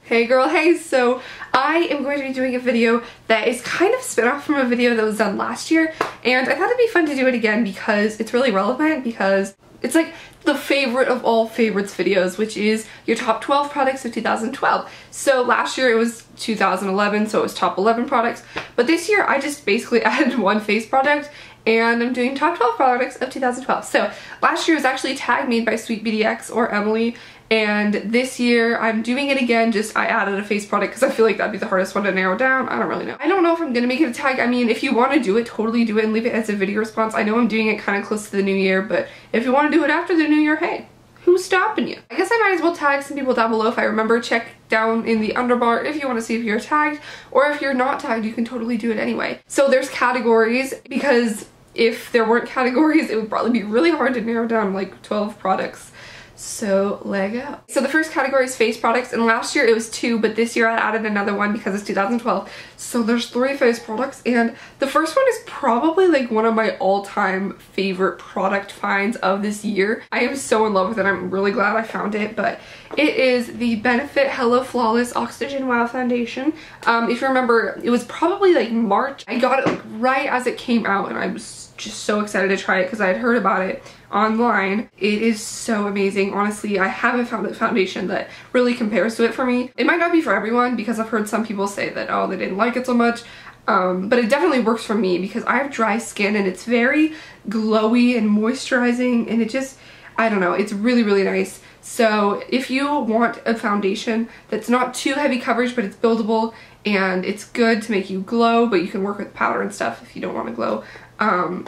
Hey girl, hey! So I am going to be doing a video that is kind of spin off from a video that was done last year, and I thought it'd be fun to do it again because it's really relevant, because it's like the favorite of all favorites videos, which is your top 12 products of 2012. So last year it was 2011, so it was top 11 products, but this year I just basically added one face product and I'm doing top 12 products of 2012. So last year was actually tag made by Sweet BDX or Emily, and this year I'm doing it again, just I added a face product because I feel like that'd be the hardest one to narrow down. I don't really know. I don't know if I'm gonna make it a tag. I mean, if you want to do it, totally do it and leave it as a video response. I know I'm doing it kind of close to the new year, but if you want to do it after the new year, hey, who's stopping you? I guess I might as well tag some people down below if I remember. Check down in the underbar if you want to see if you're tagged, or if you're not tagged, you can totally do it anyway. So there's categories, because if there weren't categories, it would probably be really hard to narrow down like 12 products. So let go. So the first category is face products, and last year it was 2, but this year I added another one because it's 2012. So there's 3 face products, and the first one is probably like one of my all-time favorite product finds of this year. I am so in love with it. I'm really glad I found it, but it is the Benefit Hello Flawless Oxygen Wow Foundation. If you remember, it was probably like March. I got it like right as it came out, and I was just so excited to try it because I had heard about it online. It is so amazing. Honestly, I haven't found a foundation that really compares to it for me. It might not be for everyone, because I've heard some people say that, oh, they didn't like it so much. But it definitely works for me because I have dry skin and it's very glowy and moisturizing, and it just, I don't know, it's really, really nice. So if you want a foundation that's not too heavy coverage, but it's buildable and it's good to make you glow, but you can work with powder and stuff if you don't want to glow,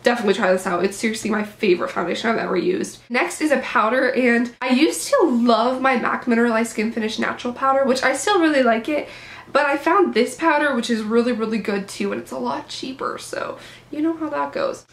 definitely try this out. It's seriously my favorite foundation I've ever used. Next is a powder, and I used to love my MAC Mineralized Skin Finish Natural Powder, which I still really like it, but I found this powder, which is really, really good too, and it's a lot cheaper, so you know how that goes.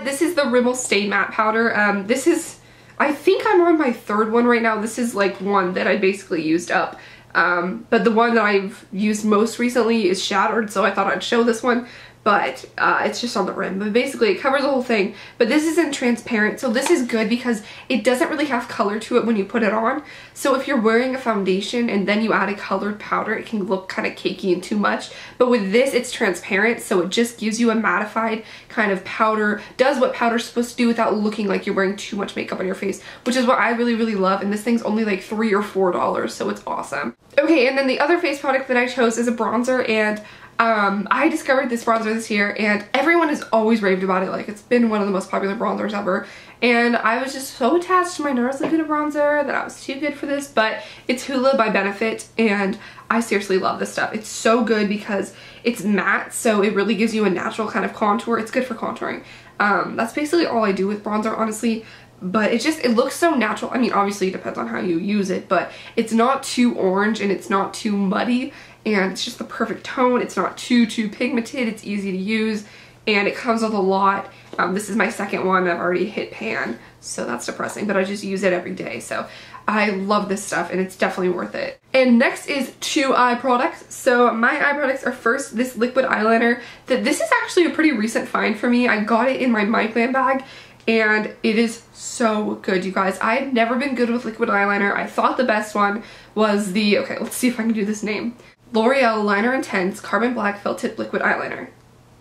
This is the Rimmel Stay Matte Powder. This is, I think I'm on my 3rd one right now. This is like one that I basically used up. But the one that I've used most recently is shattered, so I thought I'd show this one. But it's just on the rim, but basically it covers the whole thing. But this isn't transparent, so this is good because it doesn't really have color to it when you put it on. So if you're wearing a foundation and then you add a colored powder, it can look kind of cakey and too much. But with this, it's transparent, so it just gives you a mattified kind of powder, does what powder's supposed to do without looking like you're wearing too much makeup on your face, which is what I really, really love. And this thing's only like $3 or $4, so it's awesome. Okay, and then the other face product that I chose is a bronzer, and I discovered this bronzer this year, and everyone has always raved about it. Like, it's been one of the most popular bronzers ever, and I was just so attached to my NARS Laguna bronzer that I was too good for this. But it's Hoola by Benefit, and I seriously love this stuff. It's so good because it's matte, so it really gives you a natural kind of contour. It's good for contouring. That's basically all I do with bronzer, honestly. But it looks so natural. I mean, obviously it depends on how you use it, but it's not too orange and it's not too muddy, and it's just the perfect tone. It's not too pigmented. It's easy to use, and it comes with a lot. This is my 2nd one. I've already hit pan, so that's depressing, but I just use it every day. So I love this stuff, and it's definitely worth it. And next is 2 eye products. So my eye products are first this liquid eyeliner. This is actually a pretty recent find for me. I got it in my My Plan bag, and it is so good, you guys. I've never been good with liquid eyeliner. I thought the best one was the, okay, let's see if I can do this name. L'Oreal Liner Intense Carbon Black Felt Tip Liquid Eyeliner.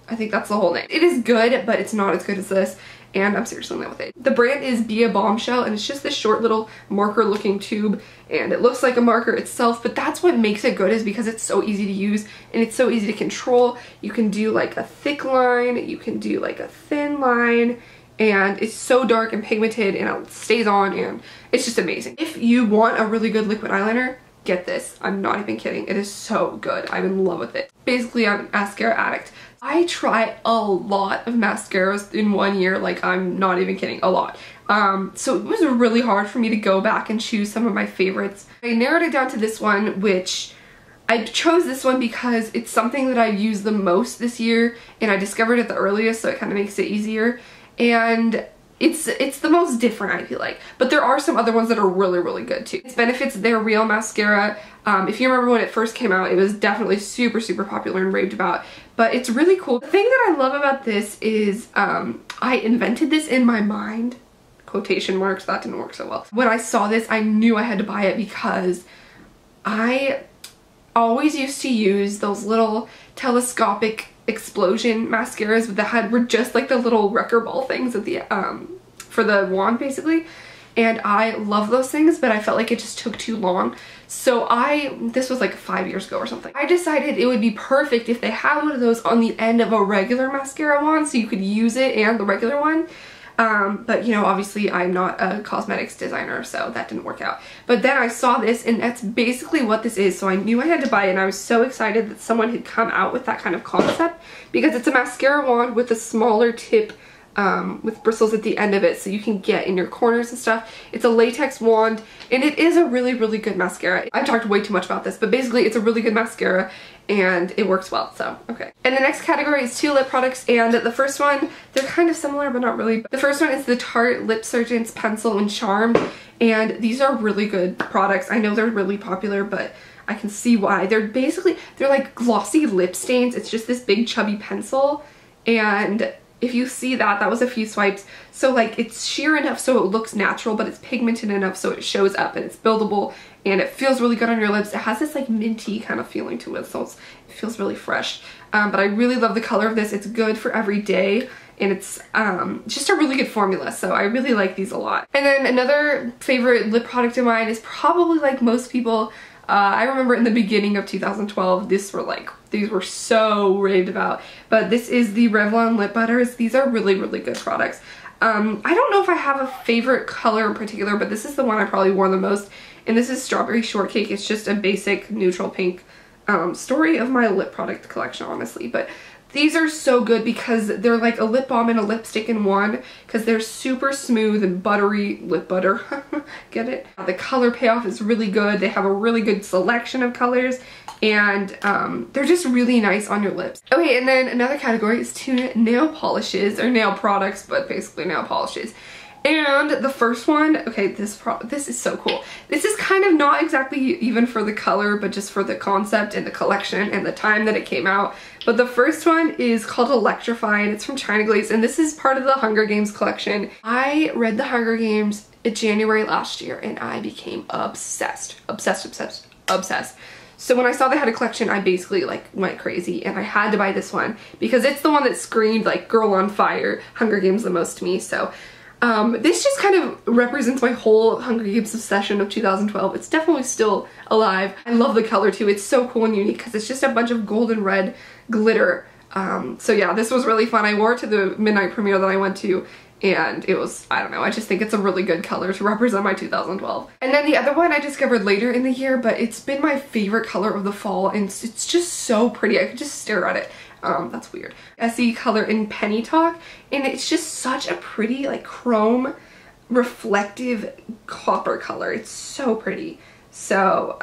I think that's the whole name. It is good, but it's not as good as this, and I'm seriously in love with it. The brand is Be a Bombshell, and it's just this short little marker looking tube, and it looks like a marker itself, but that's what makes it good, is because it's so easy to use and it's so easy to control. You can do like a thick line, you can do like a thin line, and it's so dark and pigmented, and it stays on, and it's just amazing. If you want a really good liquid eyeliner, get this. I'm not even kidding. It is so good. I'm in love with it. Basically, I'm a mascara addict. I try a lot of mascaras in 1 year. Like, I'm not even kidding, a lot. So it was really hard for me to go back and choose some of my favorites. I narrowed it down to this one, which I chose this one because it's something that I've used the most this year, and I discovered it the earliest, so it kind of makes it easier. And it's the most different, I feel like. But there are some other ones that are really, really good too. It's Benefit's Their Real Mascara. If you remember when it first came out, it was definitely super, super popular and raved about. But it's really cool. The thing that I love about this is I invented this in my mind. Quotation marks, that didn't work so well. When I saw this, I knew I had to buy it because I always used to use those little telescopic explosion mascaras that were just like the little wrecker ball things at the for the wand basically, and I love those things, but I felt like it just took too long. So this was like 5 years ago or something, I decided it would be perfect if they had one of those on the end of a regular mascara wand so you could use it and the regular one. But you know, obviously I'm not a cosmetics designer, so that didn't work out. But then I saw this, and that's basically what this is, so I knew I had to buy it, and I was so excited that someone had come out with that kind of concept, because it's a mascara wand with a smaller tip with bristles at the end of it so you can get in your corners and stuff. It's a latex wand, and it is a really, really good mascara. I've talked way too much about this, but basically it's a really good mascara and it works well, so okay. And the next category is 2 lip products, and the first one, they're kind of similar but not really. The first one is the Tarte Lip Surgeon's Pencil and Charm, and these are really good products. I know they're really popular, but I can see why. They're like glossy lip stains. It's just this big chubby pencil, and if you see that was a few swipes. So like it's sheer enough so it looks natural, but it's pigmented enough so it shows up and it's buildable and it feels really good on your lips. It has this like minty kind of feeling to it, so it feels really fresh. But I really love the color of this. It's good for every day, and it's just a really good formula, so I really like these a lot. And then another favorite lip product of mine is probably like most people. I remember in the beginning of 2012, these were so raved about, but this is the Revlon lip butters. These are really, really good products. I don't know if I have a favorite color in particular, but this is the one I probably wore the most, and this is Strawberry Shortcake. It's just a basic neutral pink story of my lip product collection, honestly, but these are so good because they're like a lip balm and a lipstick in one, because they're super smooth and buttery lip butter. Get it? The color payoff is really good. They have a really good selection of colors, and they're just really nice on your lips. Okay, and then another category is 2 nail polishes, or nail products, but basically nail polishes. And the first one, okay, this is so cool. This is kind of not exactly even for the color, but just for the concept and the collection and the time that it came out. But the first one is called Electrify, and it's from China Glaze, and this is part of the Hunger Games collection. I read the Hunger Games in January last year, and I became obsessed. So when I saw they had a collection, I basically like went crazy, and I had to buy this one because it's the one that screamed like Girl on Fire, Hunger Games the most to me. So this just kind of represents my whole Hunger Games obsession of 2012. It's definitely still alive. I love the color too. It's so cool and unique because it's just a bunch of golden red glitter. So yeah, this was really fun. I wore it to the midnight premiere that I went to, and it was, I don't know, I just think it's a really good color to represent my 2012. And then the other one I discovered later in the year, but it's been my favorite color of the fall, and it's just so pretty. I could just stare at it. That's weird. SE color in Penny Talk, and it's just such a pretty like chrome reflective copper color. It's so pretty. So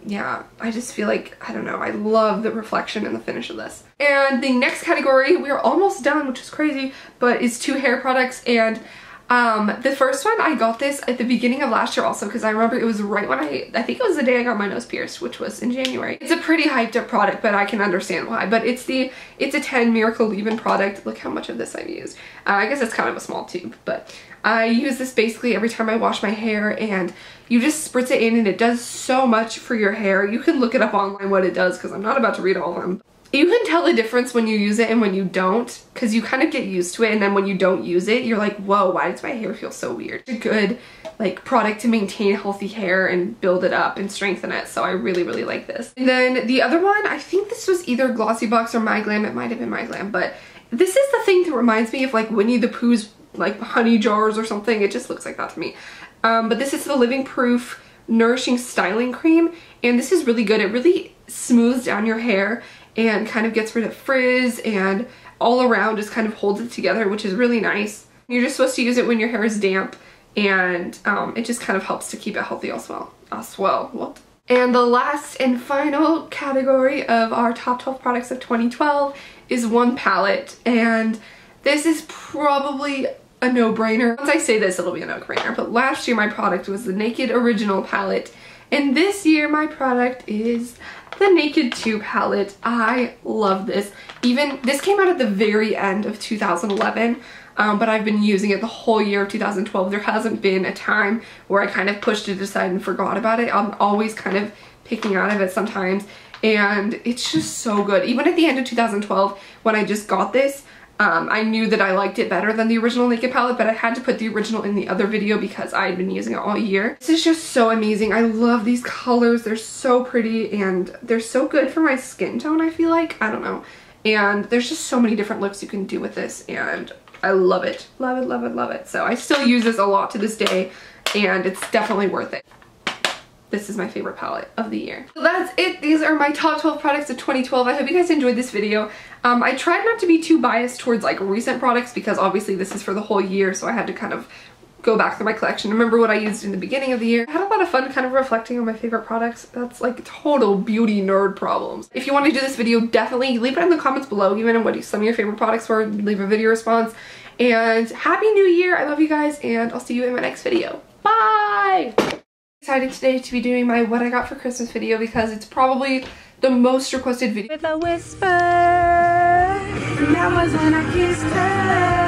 yeah, I just feel like, I don't know, I love the reflection and the finish of this. And the next category, we are almost done, which is crazy, but is 2 hair products. And the first one, I got this at the beginning of last year also, because I remember it was right when I think it was the day I got my nose pierced, which was in January. It's a pretty hyped up product, but I can understand why. But it's a 10 Miracle Leave-In product. Look how much of this I've used. I guess it's kind of a small tube, but I use this basically every time I wash my hair, and you just spritz it in, and it does so much for your hair. You can look it up online what it does, because I'm not about to read all of them. You can tell the difference when you use it and when you don't, because you kind of get used to it, and then when you don't use it, you're like, whoa, why does my hair feel so weird? It's a good like product to maintain healthy hair and build it up and strengthen it, so I really, really like this. And then the other one, I think this was either Glossy Box or My Glam. It might have been My Glam, but this is the thing that reminds me of like Winnie the Pooh's like honey jars or something. It just looks like that to me. But this is the Living Proof Nourishing Styling Cream, and this is really good. It really smooths down your hair and kind of gets rid of frizz, and all around just kind of holds it together, which is really nice. You're just supposed to use it when your hair is damp, and it just kind of helps to keep it healthy as well. What? And the last and final category of our top 12 products of 2012 is 1 palette, and this is probably a no-brainer. Once I say this, it'll be a no-brainer, but last year my product was the Naked Original palette, and this year my product is the Naked 2 palette. I love this. Even this came out at the very end of 2011. but I've been using it the whole year of 2012. There hasn't been a time where I kind of pushed it aside and forgot about it. I'm always kind of picking out of it sometimes, and it's just so good. Even at the end of 2012 when I just got this, I knew that I liked it better than the original Naked palette, but I had to put the original in the other video because I had been using it all year. This is just so amazing. I love these colors. They're so pretty and they're so good for my skin tone, I feel like. I don't know. And there's just so many different looks you can do with this, and I love it. Love it, love it, love it. So I still use this a lot to this day, and it's definitely worth it. This is my favorite palette of the year. So that's it. These are my top 12 products of 2012. I hope you guys enjoyed this video. I tried not to be too biased towards like recent products because obviously this is for the whole year, so I had to kind of go back through my collection, remember what I used in the beginning of the year. I had a lot of fun kind of reflecting on my favorite products. That's like total beauty nerd problems. If you want to do this video, definitely leave it in the comments below, even what some of your favorite products were. Leave a video response. And Happy New Year! I love you guys, and I'll see you in my next video. Bye! Excited today to be doing my what I got for Christmas video because it's probably the most requested video. With a whisper, and that was when I kissed her.